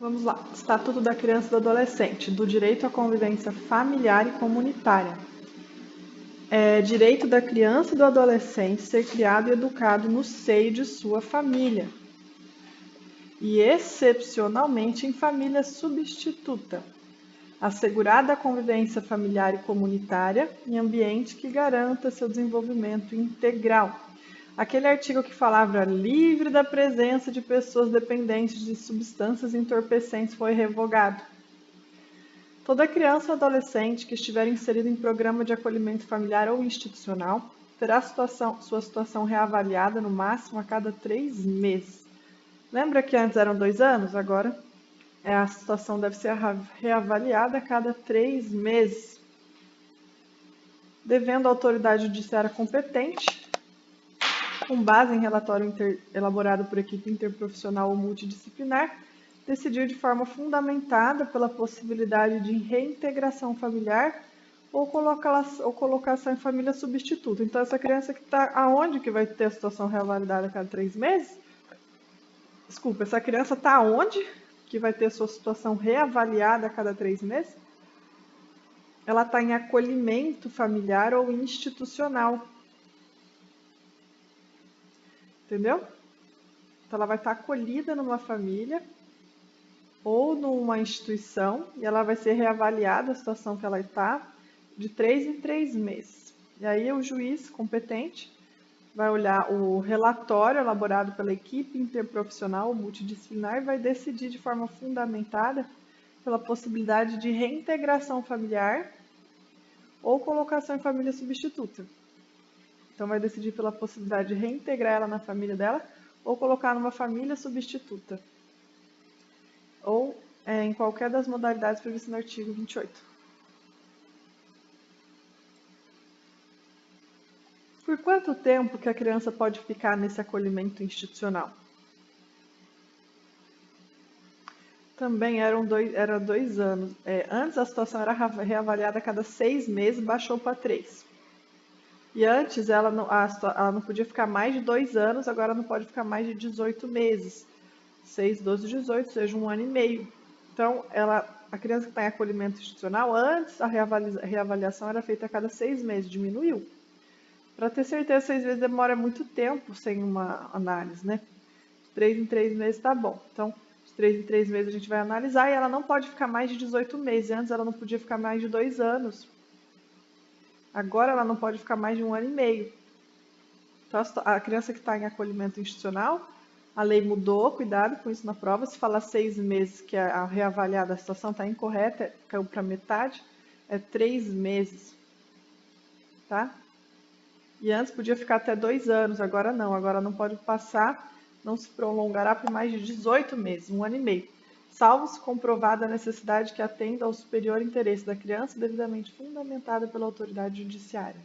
Vamos lá. Estatuto da Criança e do Adolescente, do direito à convivência familiar e comunitária. É direito da criança e do adolescente ser criado e educado no seio de sua família, e excepcionalmente em família substituta, assegurada a convivência familiar e comunitária em ambiente que garanta seu desenvolvimento integral. Aquele artigo que falava livre da presença de pessoas dependentes de substâncias entorpecentes foi revogado. Toda criança ou adolescente que estiver inserido em programa de acolhimento familiar ou institucional terá sua situação reavaliada no máximo a cada 3 meses. Lembra que antes eram 2 anos? Agora a situação deve ser reavaliada a cada 3 meses. Devendo a autoridade judiciária competente, com base em relatório elaborado por equipe interprofissional ou multidisciplinar, decidir de forma fundamentada pela possibilidade de reintegração familiar ou colocação em família substituta. Então, essa criança que está aonde que vai ter a situação reavaliada a cada 3 meses? Desculpa, essa criança está aonde que vai ter sua situação reavaliada a cada 3 meses? Ela está em acolhimento familiar ou institucional. Entendeu? Então, ela vai estar acolhida numa família ou numa instituição e ela vai ser reavaliada a situação que ela está de 3 em 3 meses. E aí o juiz competente vai olhar o relatório elaborado pela equipe interprofissional ou multidisciplinar e vai decidir de forma fundamentada pela possibilidade de reintegração familiar ou colocação em família substituta. Então vai decidir pela possibilidade de reintegrar ela na família dela ou colocar numa família substituta. Ou em qualquer das modalidades previstas no artigo 28. Por quanto tempo que a criança pode ficar nesse acolhimento institucional? Também era 2 anos. Antes a situação era reavaliada a cada 6 meses, baixou para 3. E antes ela não podia ficar mais de 2 anos, agora não pode ficar mais de 18 meses. 6, 12, 18, ou seja, 1 ano e meio. Então, a criança que está em acolhimento institucional, antes a reavaliação era feita a cada 6 meses, diminuiu. Para ter certeza, 6 meses demora muito tempo sem uma análise, né? De 3 em 3 meses está bom. Então, de 3 em 3 meses a gente vai analisar e ela não pode ficar mais de 18 meses. Antes ela não podia ficar mais de 2 anos. Agora ela não pode ficar mais de 1 ano e meio. Então, a criança que está em acolhimento institucional, a lei mudou, cuidado com isso na prova. Se falar 6 meses que a reavaliada a situação está incorreta, caiu para metade, é 3 meses. Tá? E antes podia ficar até 2 anos, agora não pode passar, não se prolongará por mais de 18 meses, 1 ano e meio, salvo se comprovada a necessidade que atenda ao superior interesse da criança, devidamente fundamentada pela autoridade judiciária.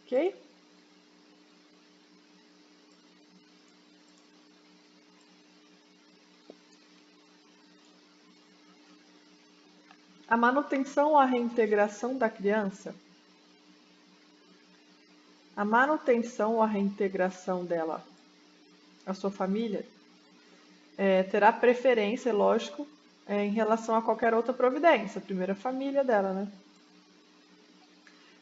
Ok? A manutenção ou a reintegração da criança, a manutenção ou a reintegração dela à sua família terá preferência, lógico, em relação a qualquer outra providência, a primeira família dela, né?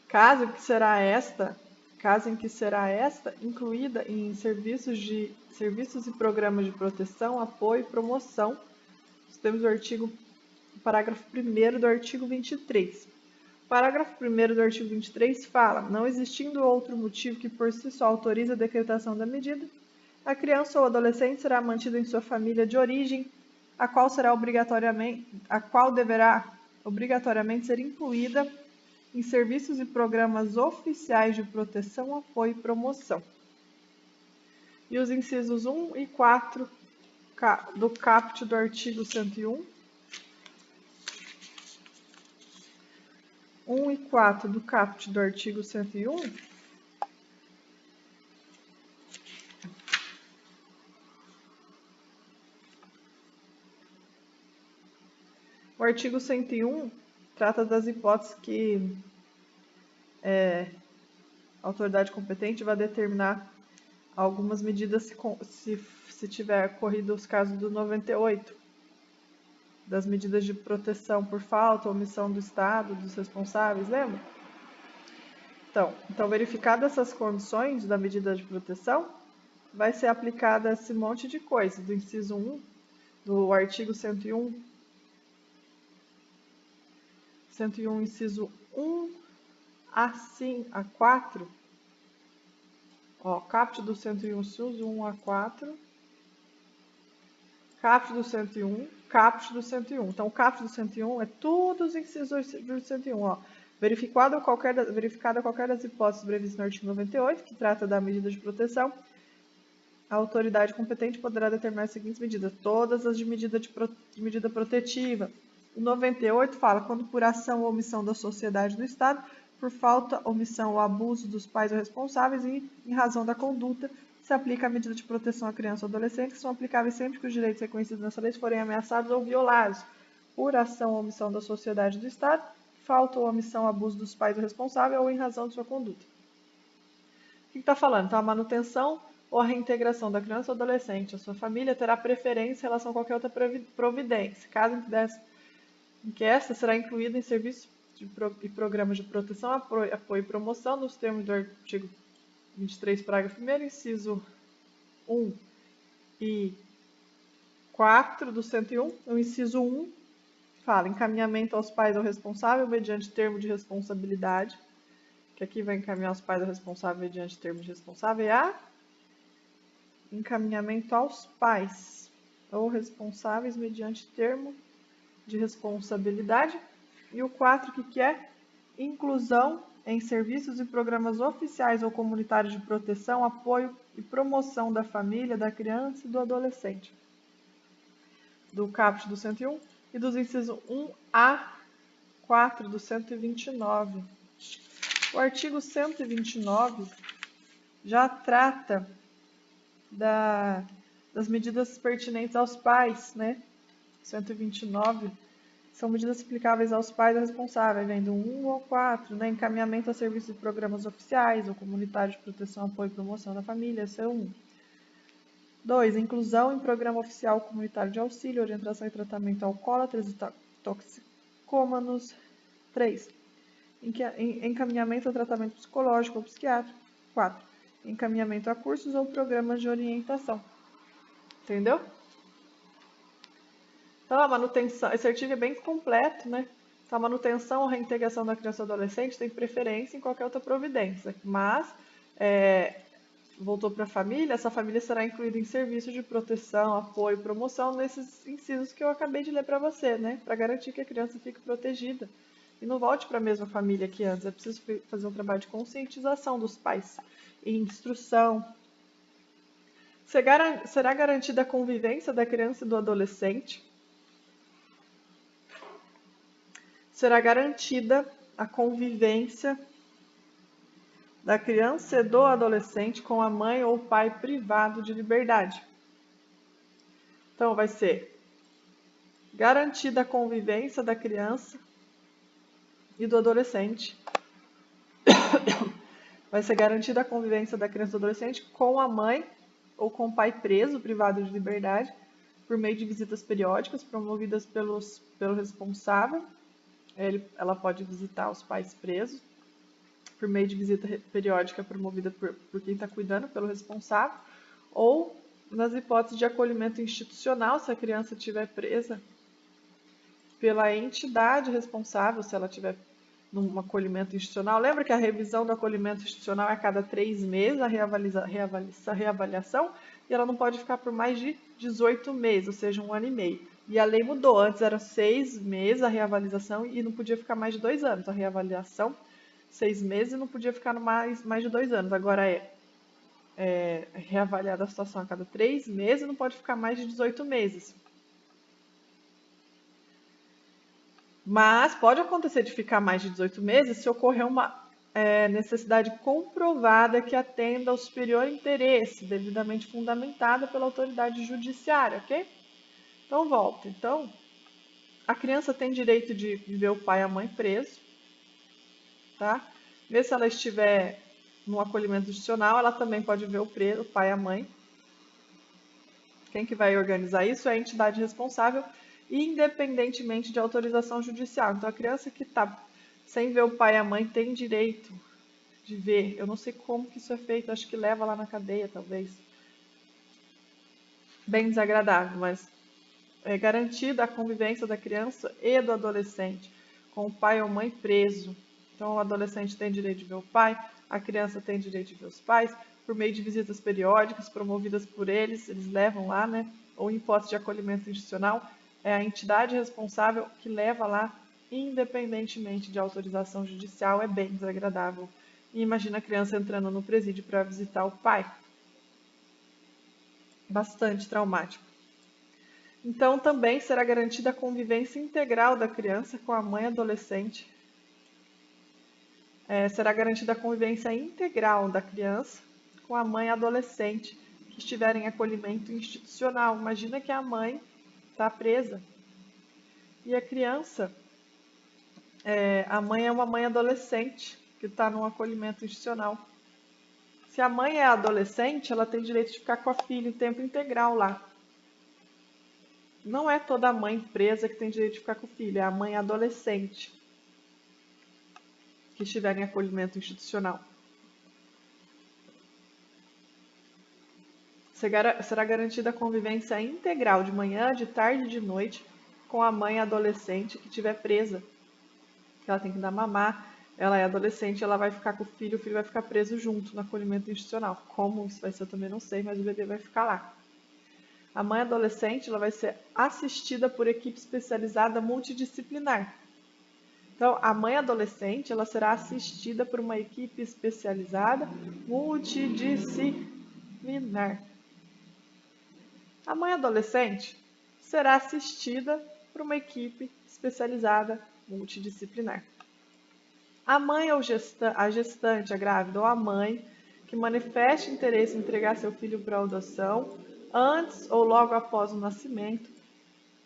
Caso em que será esta incluída em serviços e programas de proteção, apoio e promoção, nós temos o parágrafo 1º do artigo 23. O parágrafo 1º do artigo 23 fala: não existindo outro motivo que por si só autorize a decretação da medida, a criança ou adolescente será mantida em sua família de origem, a qual deverá obrigatoriamente ser incluída em serviços e programas oficiais de proteção, apoio e promoção. E os incisos 1 e 4 do caput do artigo 101. 1 e 4 do caput do artigo 101 o artigo 101 trata das hipóteses que a autoridade competente vai determinar algumas medidas se tiver ocorrido os casos do 98. das medidas de proteção por falta ou omissão do Estado, dos responsáveis, lembra? Então, verificadas essas condições da medida de proteção, vai ser aplicada esse monte de coisa, do inciso 1, do artigo 101, inciso 1 a 4, ó, caput do 101, inciso 1 a 4, caput do 101, caput do 101. Então, o caput do 101 é todos os incisos do 101, ó. Verificada qualquer das hipóteses previstas no artigo 98, que trata da medida de proteção, a autoridade competente poderá determinar as seguintes medidas, todas as de medida protetiva. O 98 fala quando por ação ou omissão da sociedade do Estado, por falta, omissão ou abuso dos pais ou responsáveis e em razão da conduta, se aplica a medida de proteção à criança ou adolescente, que são aplicáveis sempre que os direitos reconhecidos nessa lei forem ameaçados ou violados por ação ou omissão da sociedade do Estado, falta ou omissão ou abuso dos pais ou responsáveis ou em razão de sua conduta. O que está falando? Então, a manutenção ou a reintegração da criança ou adolescente à sua família terá preferência em relação a qualquer outra providência, caso em que esta será incluída em serviços e programas de proteção, apoio e promoção, nos termos do artigo 23, parágrafo 1º, inciso 1 e 4 do 101. O inciso 1 fala encaminhamento aos pais ou responsável mediante termo de responsabilidade, que aqui vai encaminhar os pais ou responsável mediante termo de responsável, e a encaminhamento aos pais ou responsáveis mediante termo de responsabilidade. E o 4, que é inclusão em serviços e programas oficiais ou comunitários de proteção, apoio e promoção da família, da criança e do adolescente. Do caput do 101 e dos incisos 1 a 4 do 129. O artigo 129 já trata das medidas pertinentes aos pais, né? 129 são medidas aplicáveis aos pais responsáveis, vem do 1 ao 4, né? Encaminhamento a serviços e programas oficiais ou comunitários de proteção, apoio e promoção da família, esse é 1. 2. Inclusão em programa oficial comunitário de auxílio, orientação e tratamento a alcoólatras e toxicômanos. 3. Encaminhamento a tratamento psicológico ou psiquiátrico. 4. Encaminhamento a cursos ou programas de orientação. Entendeu? Então, a manutenção, esse artigo é bem completo, né? Então, a manutenção ou reintegração da criança ou adolescente tem preferência em qualquer outra providência, mas voltou para a família, essa família será incluída em serviços de proteção, apoio e promoção nesses incisos que eu acabei de ler para você, né? Para garantir que a criança fique protegida e não volte para a mesma família que antes. É preciso fazer um trabalho de conscientização dos pais e instrução. Será garantida a convivência da criança e do adolescente. Será garantida a convivência da criança e do adolescente com a mãe ou pai privado de liberdade. Então, vai ser garantida a convivência da criança e do adolescente. Vai ser garantida a convivência da criança e do adolescente com a mãe ou com o pai preso, privado de liberdade, por meio de visitas periódicas promovidas pelo responsável. Ela pode visitar os pais presos por meio de visita periódica promovida por quem está cuidando, pelo responsável, ou nas hipóteses de acolhimento institucional, se a criança estiver presa pela entidade responsável, se ela estiver num acolhimento institucional. Lembra que a revisão do acolhimento institucional é a cada 3 meses, a reavaliação, e ela não pode ficar por mais de 18 meses, ou seja, 1 ano e meio. E a lei mudou, antes era 6 meses a reavaliação e não podia ficar mais de 2 anos. A reavaliação, 6 meses e não podia ficar mais de 2 anos. Agora é reavaliada a situação a cada 3 meses e não pode ficar mais de 18 meses. Mas pode acontecer de ficar mais de 18 meses se ocorrer uma necessidade comprovada que atenda ao superior interesse, devidamente fundamentada pela autoridade judiciária, ok? Então, volta. Então, a criança tem direito de ver o pai e a mãe preso, tá? Mesmo se ela estiver no acolhimento institucional, ela também pode ver o pai e a mãe. Quem que vai organizar isso é a entidade responsável independentemente de autorização judicial. Então, a criança que está sem ver o pai e a mãe tem direito de ver. Eu não sei como que isso é feito, acho que leva lá na cadeia, talvez. Bem desagradável, mas é garantida a convivência da criança e do adolescente com o pai ou mãe preso. Então, o adolescente tem direito de ver o pai, a criança tem direito de ver os pais, por meio de visitas periódicas promovidas por eles levam lá, né? Ou em posse de acolhimento institucional, é a entidade responsável que leva lá, independentemente de autorização judicial, é bem desagradável. E imagina a criança entrando no presídio para visitar o pai. Bastante traumático. Então, também será garantida a convivência integral da criança com a mãe adolescente. Será garantida a convivência integral da criança com a mãe adolescente que estiver em acolhimento institucional. Imagina que a mãe está presa e a criança, a mãe é uma mãe adolescente que está num acolhimento institucional. Se a mãe é adolescente, ela tem direito de ficar com a filha em tempo integral lá. Não é toda mãe presa que tem direito de ficar com o filho, é a mãe adolescente que estiver em acolhimento institucional. Será garantida a convivência integral de manhã, de tarde e de noite com a mãe adolescente que estiver presa. Ela tem que dar mamar, ela é adolescente, ela vai ficar com o filho vai ficar preso junto no acolhimento institucional. Como isso vai ser, eu também não sei, mas o bebê vai ficar lá. A mãe adolescente ela vai ser assistida por equipe especializada multidisciplinar. Então, a mãe adolescente ela será assistida por uma equipe especializada multidisciplinar. A mãe adolescente será assistida por uma equipe especializada multidisciplinar. A mãe ou a gestante, a grávida ou a mãe que manifeste interesse em entregar seu filho para adoção antes ou logo após o nascimento,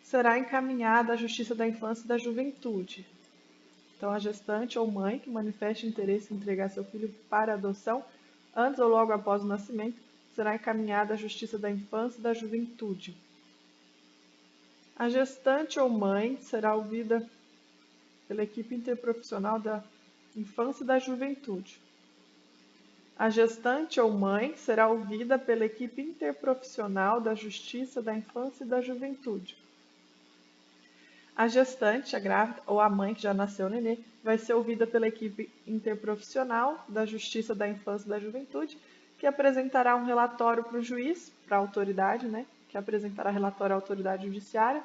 será encaminhada à Justiça da Infância e da Juventude. Então, a gestante ou mãe que manifeste interesse em entregar seu filho para adoção antes ou logo após o nascimento, será encaminhada à Justiça da Infância e da Juventude. A gestante ou mãe será ouvida pela equipe interprofissional da Infância e da Juventude. A gestante ou mãe será ouvida pela equipe interprofissional da Justiça da Infância e da Juventude. A gestante, a grávida ou a mãe que já nasceu o nenê, vai ser ouvida pela equipe interprofissional da Justiça da Infância e da Juventude, que apresentará um relatório para o juiz, para a autoridade, né? Que apresentará relatório à autoridade judiciária,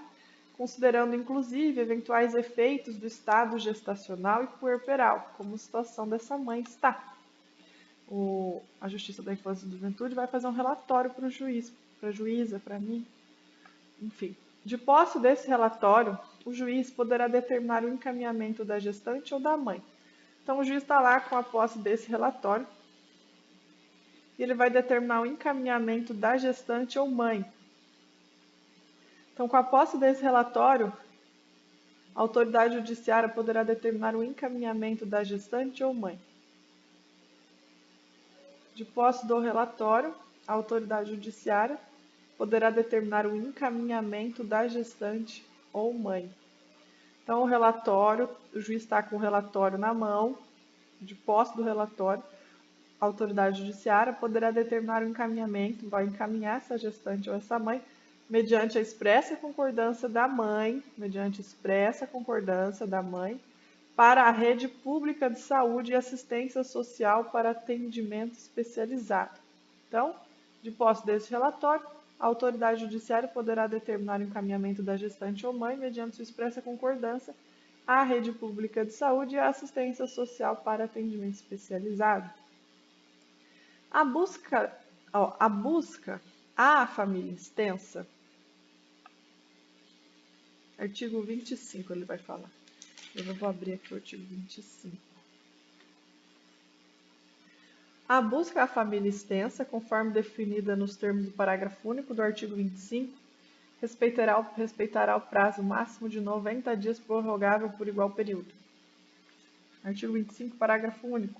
considerando inclusive eventuais efeitos do estado gestacional e puerperal, como a situação dessa mãe está. A Justiça da Infância e da Juventude vai fazer um relatório para o juiz, para a juíza, para mim, enfim. De posse desse relatório, o juiz poderá determinar o encaminhamento da gestante ou da mãe. Então, o juiz está lá com a posse desse relatório e ele vai determinar o encaminhamento da gestante ou mãe. Então, com a posse desse relatório, a autoridade judiciária poderá determinar o encaminhamento da gestante ou mãe. De posse do relatório, a autoridade judiciária poderá determinar o encaminhamento da gestante ou mãe. Então, o juiz está com o relatório na mão, de posse do relatório, a autoridade judiciária poderá determinar o encaminhamento, vai encaminhar essa gestante ou essa mãe, mediante a expressa concordância da mãe, para a rede pública de saúde e assistência social para atendimento especializado. Então, de posse desse relatório, a autoridade judiciária poderá determinar o encaminhamento da gestante ou mãe, mediante sua expressa concordância, à rede pública de saúde e à assistência social para atendimento especializado. A busca à família extensa, artigo 25 ele vai falar. Eu vou abrir aqui o artigo 25. A busca à família extensa, conforme definida nos termos do parágrafo único do artigo 25, respeitará o prazo máximo de 90 dias prorrogável por igual período. Artigo 25, parágrafo único.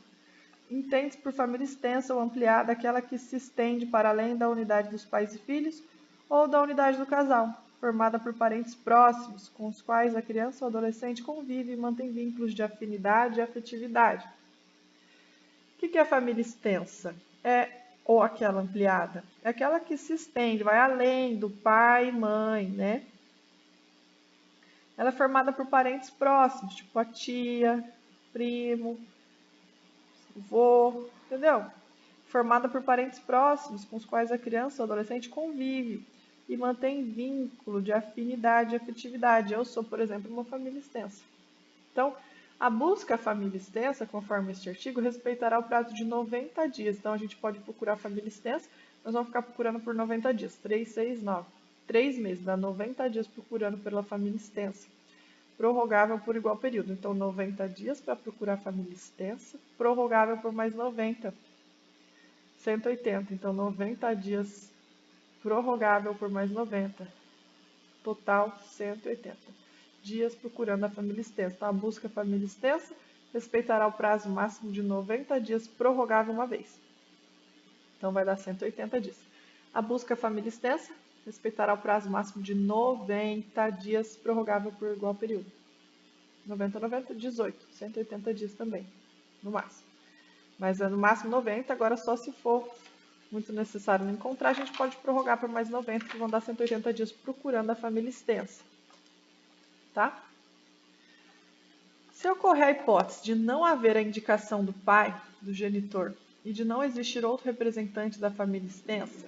Entende-se por família extensa ou ampliada aquela que se estende para além da unidade dos pais e filhos ou da unidade do casal, formada por parentes próximos, com os quais a criança ou adolescente convive e mantém vínculos de afinidade e afetividade. O que é a família extensa? Ou aquela ampliada? É aquela que se estende, vai além do pai e mãe, né? Ela é formada por parentes próximos, tipo a tia, primo, avô, entendeu? Formada por parentes próximos com os quais a criança ou adolescente convive e mantém vínculo de afinidade e afetividade. Eu sou, por exemplo, uma família extensa. Então, a busca família extensa, conforme este artigo, respeitará o prazo de 90 dias. Então, a gente pode procurar família extensa, nós vamos ficar procurando por 90 dias. 3, 6, 9. 3 meses, dá 90 dias procurando pela família extensa. Prorrogável por igual período. Então, 90 dias para procurar família extensa, prorrogável por mais 90. 180. Então, 90 dias prorrogável por mais 90. Total, 180 dias procurando a família extensa. Então, a busca família extensa respeitará o prazo máximo de 90 dias, prorrogável uma vez. Então, vai dar 180 dias. A busca família extensa respeitará o prazo máximo de 90 dias, prorrogável por igual período. 90, 90, 18. 180 dias também, no máximo. Mas é no máximo 90, agora só se for muito necessário não encontrar, a gente pode prorrogar por mais 90, que vão dar 180 dias procurando a família extensa. Tá? Se ocorrer a hipótese de não haver a indicação do pai, do genitor, e de não existir outro representante da família extensa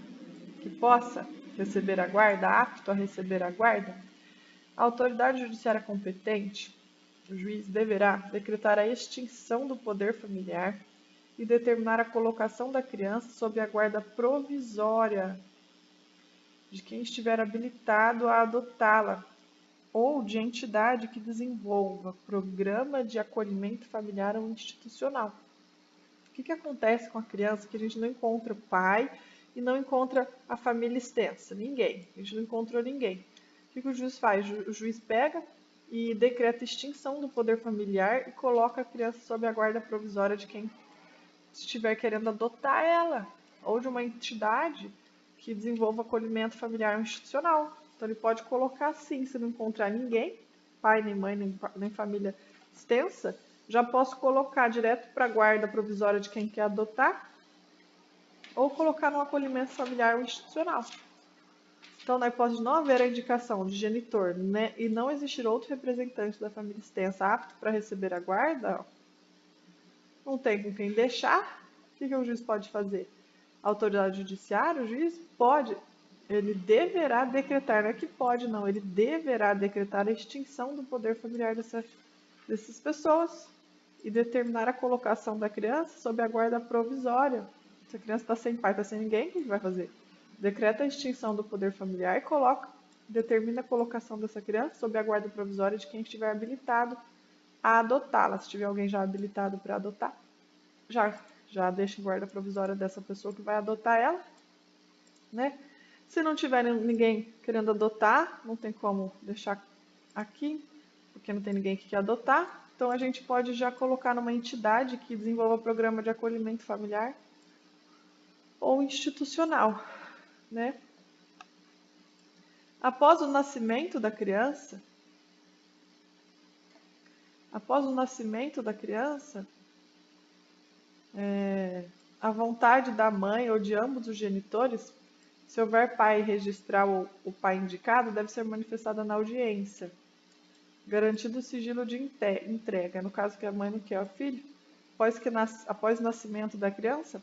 que possa receber a guarda, apto a receber a guarda, a autoridade judiciária competente, o juiz, deverá decretar a extinção do poder familiar e determinar a colocação da criança sob a guarda provisória de quem estiver habilitado a adotá-la, ou de entidade que desenvolva programa de acolhimento familiar ou institucional. O que acontece com a criança que a gente não encontra pai e não encontra a família extensa? Ninguém. A gente não encontrou ninguém. O que o juiz faz? O juiz pega e decreta extinção do poder familiar e coloca a criança sob a guarda provisória de quem estiver querendo adotar ela, ou de uma entidade que desenvolva acolhimento familiar ou institucional. Então, ele pode colocar assim, se não encontrar ninguém, pai, nem mãe, nem família extensa, já posso colocar direto para a guarda provisória de quem quer adotar, ou colocar no acolhimento familiar ou institucional. Então, na hipótese de não haver a indicação de genitor, né, e não existir outro representante da família extensa apto para receber a guarda, não tem com quem deixar, o que o juiz pode fazer? A autoridade judiciária, o juiz pode, ele deverá decretar, não é que pode não, ele deverá decretar a extinção do poder familiar dessas pessoas e determinar a colocação da criança sob a guarda provisória. Se a criança está sem pai, está sem ninguém, o que vai fazer? Decreta a extinção do poder familiar e determina a colocação dessa criança sob a guarda provisória de quem estiver habilitado a adotá-la. Se tiver alguém já habilitado para adotar, já deixa em guarda provisória dessa pessoa que vai adotar ela, né? Se não tiver ninguém querendo adotar, não tem como deixar aqui, porque não tem ninguém que quer adotar. Então, a gente pode já colocar numa entidade que desenvolva programa de acolhimento familiar ou institucional, né? Após o nascimento da criança, a vontade da mãe ou de ambos os genitores, se houver pai registral ou o pai indicado, deve ser manifestada na audiência, garantido o sigilo de entrega. No caso que a mãe não quer o filho, após o nascimento da criança,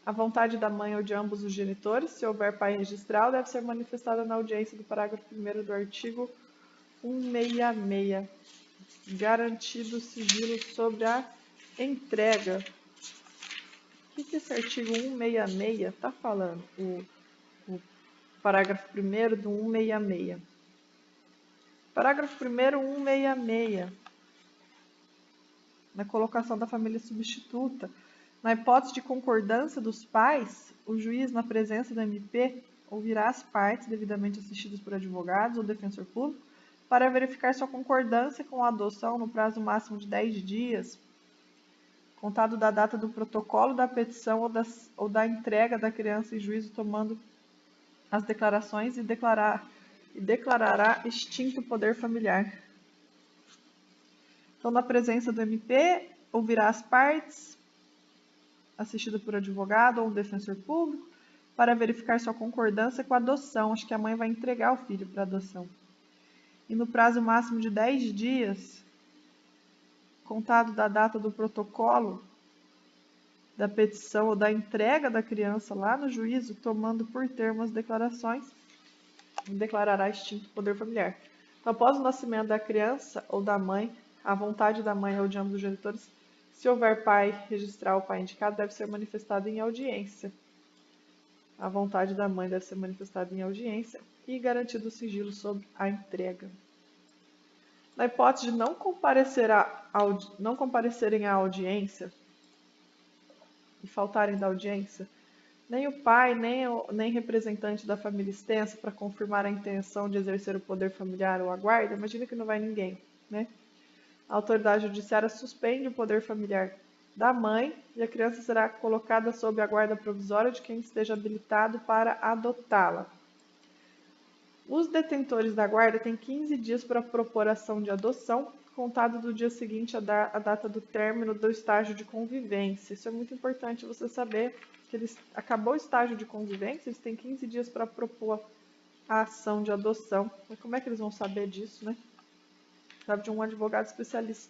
a vontade da mãe ou de ambos os genitores, se houver pai registral, deve ser manifestada na audiência do parágrafo 1º do artigo 166, garantido o sigilo sobre a entrega. O que esse artigo 166 está falando? O parágrafo 1º do 166. Parágrafo 1º, 166. Na colocação da família substituta. Na hipótese de concordância dos pais, o juiz, na presença do MP, ouvirá as partes devidamente assistidas por advogados ou defensor público para verificar sua concordância com a adoção no prazo máximo de 10 dias, contado da data do protocolo da petição ou da entrega da criança em juízo, tomando as declarações e declarar e declarará extinto o poder familiar. Então, na presença do MP, ouvirá as partes, assistido por advogado ou um defensor público, para verificar sua concordância com a adoção. Acho que a mãe vai entregar o filho para adoção. E no prazo máximo de 10 dias, contado da data do protocolo da petição ou da entrega da criança lá no juízo, tomando por termo as declarações, declarará extinto o poder familiar. Então, após o nascimento da criança ou da mãe, a vontade da mãe ou de ambos os genitores, se houver pai, registrar o pai indicado, deve ser manifestada em audiência. A vontade da mãe deve ser manifestada em audiência e garantido o sigilo sobre a entrega. Na hipótese de não comparecerem à audiência e faltarem da audiência, nem o pai, nem representante da família extensa para confirmar a intenção de exercer o poder familiar ou a guarda, imagina que não vai ninguém, né? A autoridade judiciária suspende o poder familiar da mãe e a criança será colocada sob a guarda provisória de quem esteja habilitado para adotá-la. Os detentores da guarda têm 15 dias para propor ação de adoção, contado do dia seguinte à data do término do estágio de convivência. Isso é muito importante você saber, que acabou o estágio de convivência, eles têm 15 dias para propor a ação de adoção. Mas como é que eles vão saber disso, né? Sabe, de um advogado especialista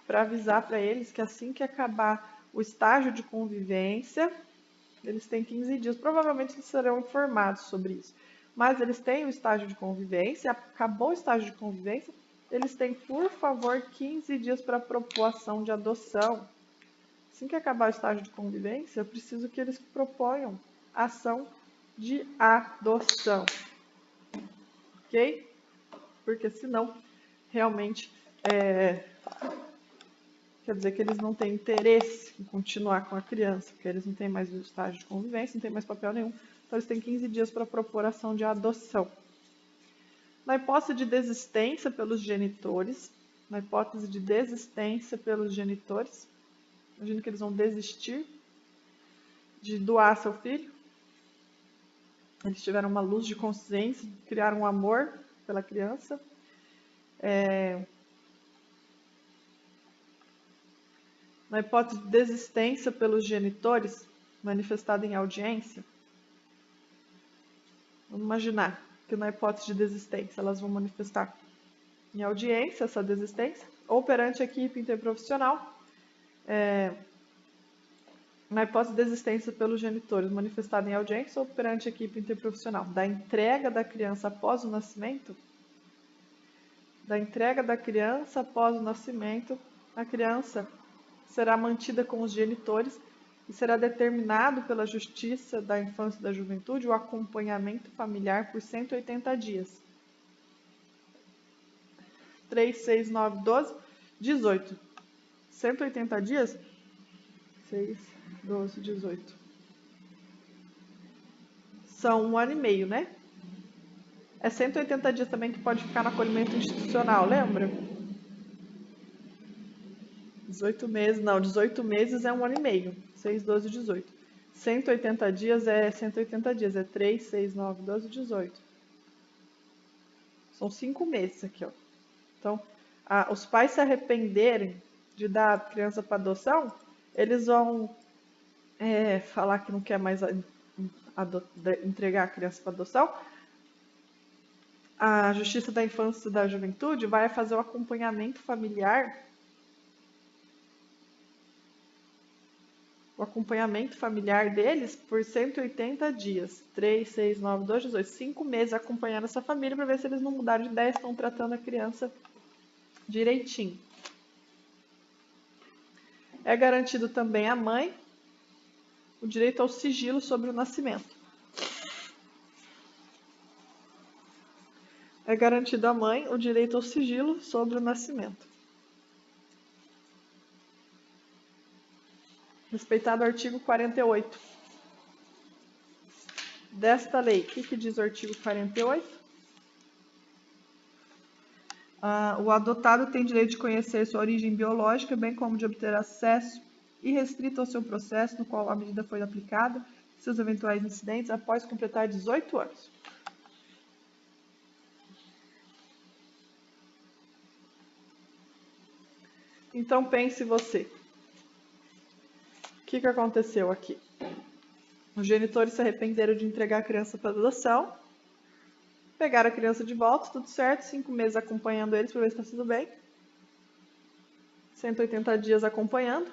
para avisar para eles que assim que acabar o estágio de convivência, eles têm 15 dias. Provavelmente eles serão informados sobre isso. Mas eles têm o estágio de convivência, acabou o estágio de convivência, eles têm, por favor, 15 dias para propor ação de adoção. Assim que acabar o estágio de convivência, eu preciso que eles proponham ação de adoção. Ok? Porque senão, realmente, quer dizer que eles não têm interesse em continuar com a criança, porque eles não têm mais o estágio de convivência, não têm mais papel nenhum. Então, eles têm 15 dias para propor ação de adoção. Na hipótese de desistência pelos genitores, imagino que eles vão desistir de doar seu filho. Eles tiveram uma luz de consciência, criaram um amor pela criança. Na hipótese de desistência pelos genitores, manifestada em audiência, vamos imaginar que na hipótese de desistência elas vão manifestar em audiência essa desistência, ou perante a equipe interprofissional. Na hipótese de desistência pelos genitores, manifestada em audiência ou perante a equipe interprofissional, da entrega da criança após o nascimento, a criança será mantida com os genitores e será determinado pela Justiça da Infância e da Juventude o acompanhamento familiar por 180 dias. 3, 6, 9, 12, 18. 180 dias? 6, 12, 18. São 1 ano e meio, né? É 180 dias também que pode ficar no acolhimento institucional, lembra? 18 meses, não, 18 meses é 1 ano e meio. 6, 12, 18. 180 dias é 180 dias, é 3, 6, 9, 12, 18. São 5 meses aqui, ó. Então, os pais se arrependerem de dar a criança para adoção, eles vão falar que não quer mais entregar a criança para adoção. A Justiça da Infância e da Juventude vai fazer o acompanhamento familiar. O acompanhamento familiar deles por 180 dias. 3, 6, 9, 12, 18. 5 meses acompanhando essa família para ver se eles não mudaram de ideia, estão tratando a criança direitinho. É garantido também à mãe o direito ao sigilo sobre o nascimento. É garantido à mãe o direito ao sigilo sobre o nascimento. Respeitado o artigo 48 desta lei. O que diz o artigo 48? O adotado tem direito de conhecer sua origem biológica, bem como de obter acesso irrestrito ao seu processo no qual a medida foi aplicada, seus eventuais incidentes, após completar 18 anos. Então pense você. O que aconteceu aqui? Os genitores se arrependeram de entregar a criança para adoção, pegaram a criança de volta, tudo certo, 5 meses acompanhando eles para ver se está tudo bem, 180 dias acompanhando.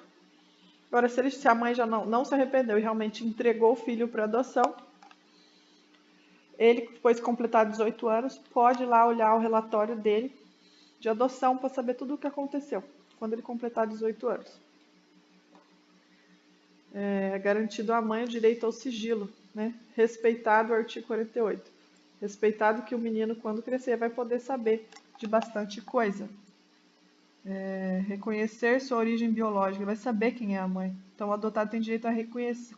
Agora, se a mãe já não se arrependeu e realmente entregou o filho para adoção, ele, depois de completar 18 anos, pode ir lá olhar o relatório dele de adoção para saber tudo o que aconteceu quando ele completar 18 anos. É garantido à mãe o direito ao sigilo, né? Respeitado o artigo 48. Respeitado que o menino, quando crescer, vai poder saber de bastante coisa. Reconhecer sua origem biológica, vai saber quem é a mãe. Então, o adotado tem direito a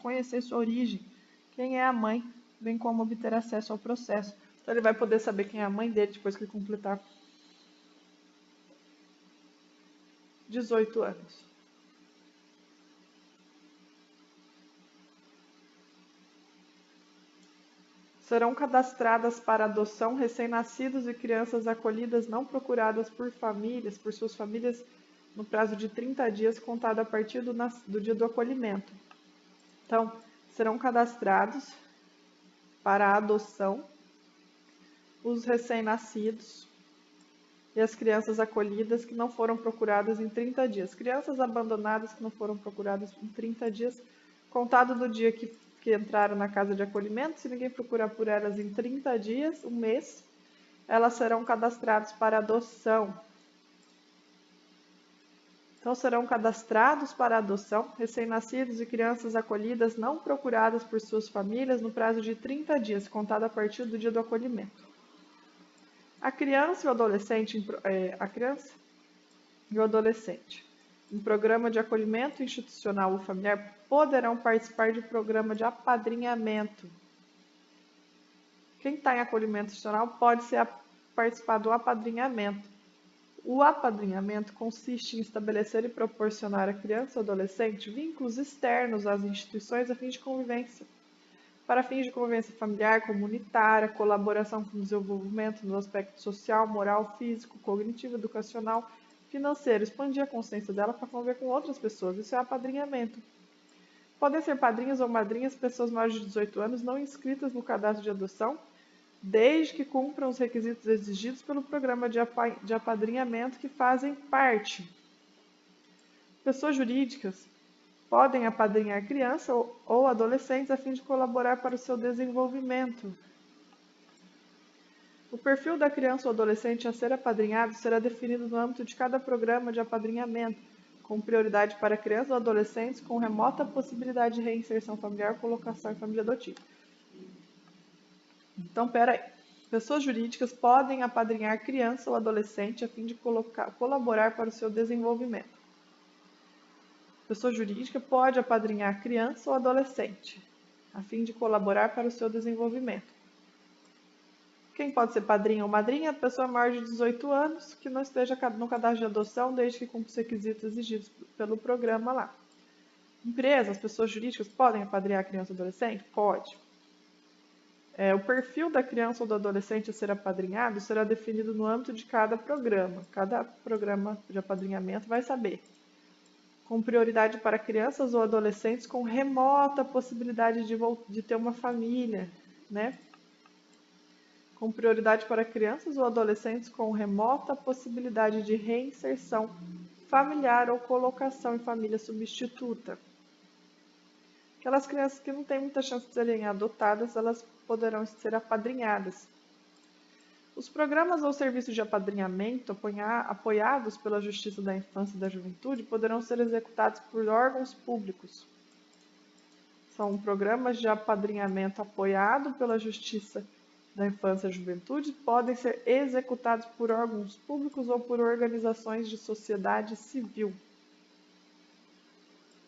conhecer sua origem, quem é a mãe, bem como obter acesso ao processo. Então, ele vai poder saber quem é a mãe dele depois que ele completar 18 anos. Serão cadastradas para adoção recém-nascidos e crianças acolhidas não procuradas por suas famílias, no prazo de 30 dias, contado a partir do dia do acolhimento. Então, serão cadastrados para a adoção os recém-nascidos e as crianças acolhidas que não foram procuradas em 30 dias. Crianças abandonadas que não foram procuradas em 30 dias, contado do dia que entraram na casa de acolhimento, se ninguém procurar por elas em 30 dias, um mês, elas serão cadastradas para adoção. Então, serão cadastrados para adoção recém-nascidos e crianças acolhidas não procuradas por suas famílias no prazo de 30 dias, contado a partir do dia do acolhimento. A criança e o adolescente, em programa de acolhimento institucional ou familiar, poderão participar de programa de apadrinhamento. Quem está em acolhimento institucional pode participar do apadrinhamento. O apadrinhamento consiste em estabelecer e proporcionar à criança ou adolescente vínculos externos às instituições a fim de convivência. Para fins de convivência familiar, comunitária, colaboração com o desenvolvimento no aspecto social, moral, físico, cognitivo, educacional, financeiro, expandir a consciência dela para conviver com outras pessoas. Isso é apadrinhamento. Podem ser padrinhos ou madrinhas pessoas maiores de 18 anos não inscritas no cadastro de adoção, desde que cumpram os requisitos exigidos pelo programa de apadrinhamento que fazem parte. Pessoas jurídicas podem apadrinhar crianças ou adolescentes a fim de colaborar para o seu desenvolvimento. O perfil da criança ou adolescente a ser apadrinhado será definido no âmbito de cada programa de apadrinhamento, com prioridade para crianças ou adolescentes com remota possibilidade de reinserção familiar ou colocação em família adotiva. Então, peraí. Pessoas jurídicas podem apadrinhar criança ou adolescente a fim de colaborar para o seu desenvolvimento. Pessoa jurídica pode apadrinhar criança ou adolescente, a fim de colaborar para o seu desenvolvimento. Quem pode ser padrinho ou madrinha? Pessoa maior de 18 anos que não esteja no cadastro de adoção desde que cumpra os requisitos exigidos pelo programa lá. Empresas, pessoas jurídicas podem apadrinhar criança ou adolescente? Pode. O perfil da criança ou do adolescente a ser apadrinhado será definido no âmbito de cada programa. Cada programa de apadrinhamento vai saber. Com prioridade para crianças ou adolescentes com remota possibilidade de ter uma família, né? Com prioridade para crianças ou adolescentes com remota possibilidade de reinserção familiar ou colocação em família substituta. Aquelas crianças que não têm muita chance de serem adotadas, elas poderão ser apadrinhadas. Os programas ou serviços de apadrinhamento apoiados pela Justiça da Infância e da Juventude poderão ser executados por órgãos públicos. São programas de apadrinhamento apoiado pela Justiça da Infância e da Juventude, podem ser executados por órgãos públicos ou por organizações de sociedade civil.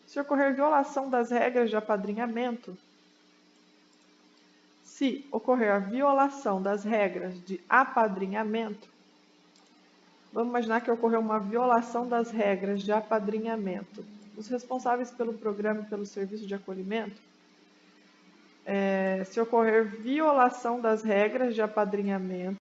Se ocorrer violação das regras de apadrinhamento, se ocorrer a violação das regras de apadrinhamento, vamos imaginar que ocorreu uma violação das regras de apadrinhamento. Os responsáveis pelo programa e pelo serviço de acolhimento, se ocorrer violação das regras de apadrinhamento,